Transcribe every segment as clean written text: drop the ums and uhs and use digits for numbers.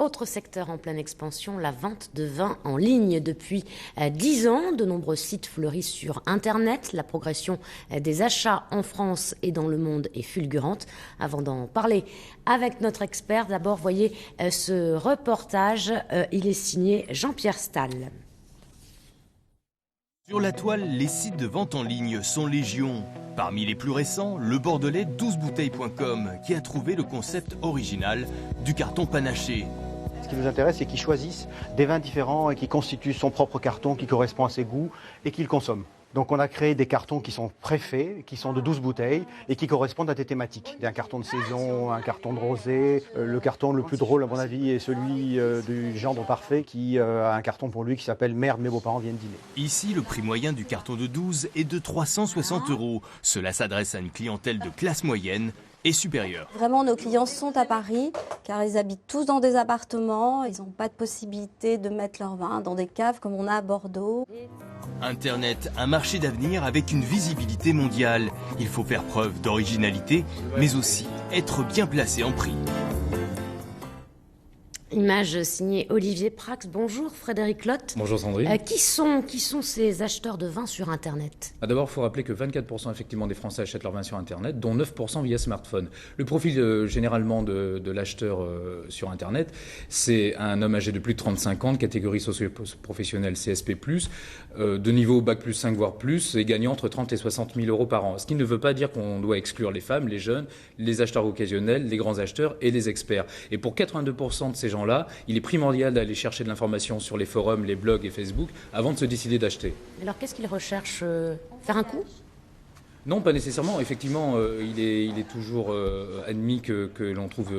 autre secteur en pleine expansion, la vente de vin en ligne. Depuis 10 ans, de nombreux sites fleurissent sur Internet. La progression des achats en France et dans le monde est fulgurante. Avant d'en parler avec notre expert, d'abord voyez ce reportage. Il est signé Jean-Pierre Stahl. Sur la toile, les sites de vente en ligne sont légion. Parmi les plus récents, le bordelais 12bouteilles.com qui a trouvé le concept original du carton panaché. Ce qui nous intéresse, c'est qu'ils choisissent des vins différents et qui constituent son propre carton qui correspond à ses goûts et qu'ils consomment. Donc on a créé des cartons qui sont préfaits, qui sont de 12 bouteilles et qui correspondent à des thématiques. Un carton de saison, un carton de rosé. Le carton le plus drôle à mon avis est celui du gendre parfait qui a un carton pour lui qui s'appelle « Merde, mes beaux-parents viennent dîner ». Ici, le prix moyen du carton de 12 est de 360 €. Cela s'adresse à une clientèle de classe moyenne et supérieure. Vraiment, nos clients sont à Paris car ils habitent tous dans des appartements. Ils n'ont pas de possibilité de mettre leur vin dans des caves comme on a à Bordeaux. Internet, un marché d'avenir avec une visibilité mondiale. Il faut faire preuve d'originalité, mais aussi être bien placé en prix. Image signée Olivier Prax. Bonjour Frédéric Lotte. Bonjour Sandrine. Qui sont ces acheteurs de vin sur Internet ? D'abord, il faut rappeler que 24% effectivement des Français achètent leur vin sur Internet, dont 9% via smartphone. Le profil généralement de l'acheteur sur Internet, c'est un homme âgé de plus de 35 ans, de catégorie socio-professionnelle CSP+, de niveau Bac plus 5 voire plus, et gagnant entre 30 et 60 000 € par an. Ce qui ne veut pas dire qu'on doit exclure les femmes, les jeunes, les acheteurs occasionnels, les grands acheteurs et les experts. Et pour 82% de ces gens-là, il est primordial d'aller chercher de l'information sur les forums, les blogs et Facebook avant de se décider d'acheter. Alors qu'est-ce qu'ils recherchent ? Faire un coup ? Non, pas nécessairement. Effectivement, il est toujours admis que l'on trouve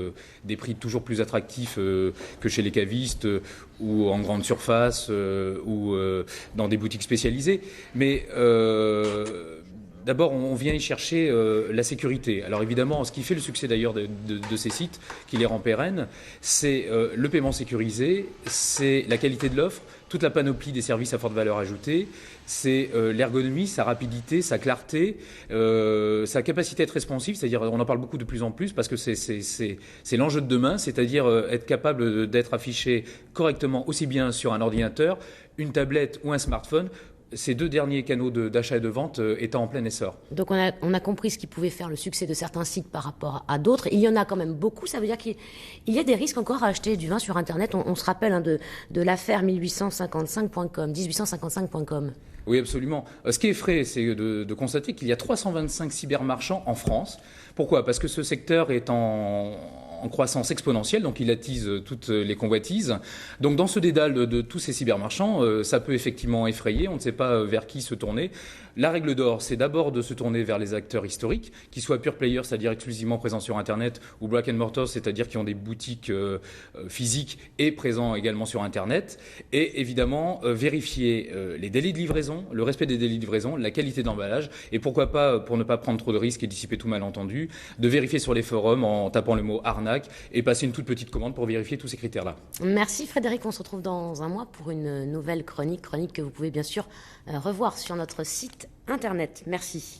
des prix toujours plus attractifs que chez les cavistes ou en grande surface ou dans des boutiques spécialisées. Mais d'abord, on vient y chercher la sécurité. Alors évidemment, ce qui fait le succès d'ailleurs de ces sites, qui les rend pérennes, c'est le paiement sécurisé, c'est la qualité de l'offre, toute la panoplie des services à forte valeur ajoutée, c'est l'ergonomie, sa rapidité, sa clarté, sa capacité à être responsive, c'est-à-dire on en parle beaucoup de plus en plus parce que c'est l'enjeu de demain, c'est-à-dire être capable d'être affiché correctement aussi bien sur un ordinateur, une tablette ou un smartphone, ces deux derniers canaux d'achat et de vente étant en plein essor. Donc on a compris ce qui pouvait faire le succès de certains sites par rapport à d'autres. Il y en a quand même beaucoup. Ça veut dire qu'il y a des risques encore à acheter du vin sur Internet. On se rappelle de l'affaire 1855.com. Oui, absolument. Ce qui est effrayant, c'est de constater qu'il y a 325 cybermarchands en France. Pourquoi ? Parce que ce secteur est en croissance exponentielle, donc il attise toutes les convoitises. Donc dans ce dédale de tous ces cybermarchands, ça peut effectivement effrayer, on ne sait pas vers qui se tourner. La règle d'or, c'est d'abord de se tourner vers les acteurs historiques, qui soient pure players, c'est-à-dire exclusivement présents sur Internet, ou brick and mortar, c'est-à-dire qui ont des boutiques physiques et présents également sur Internet. Et évidemment, vérifier les délais de livraison, le respect des délais de livraison, la qualité d'emballage, et pourquoi pas, pour ne pas prendre trop de risques et dissiper tout malentendu, de vérifier sur les forums en tapant le mot arnaque et passer une toute petite commande pour vérifier tous ces critères-là. Merci Frédéric, on se retrouve dans un mois pour une nouvelle chronique que vous pouvez bien sûr revoir sur notre site internet. Merci.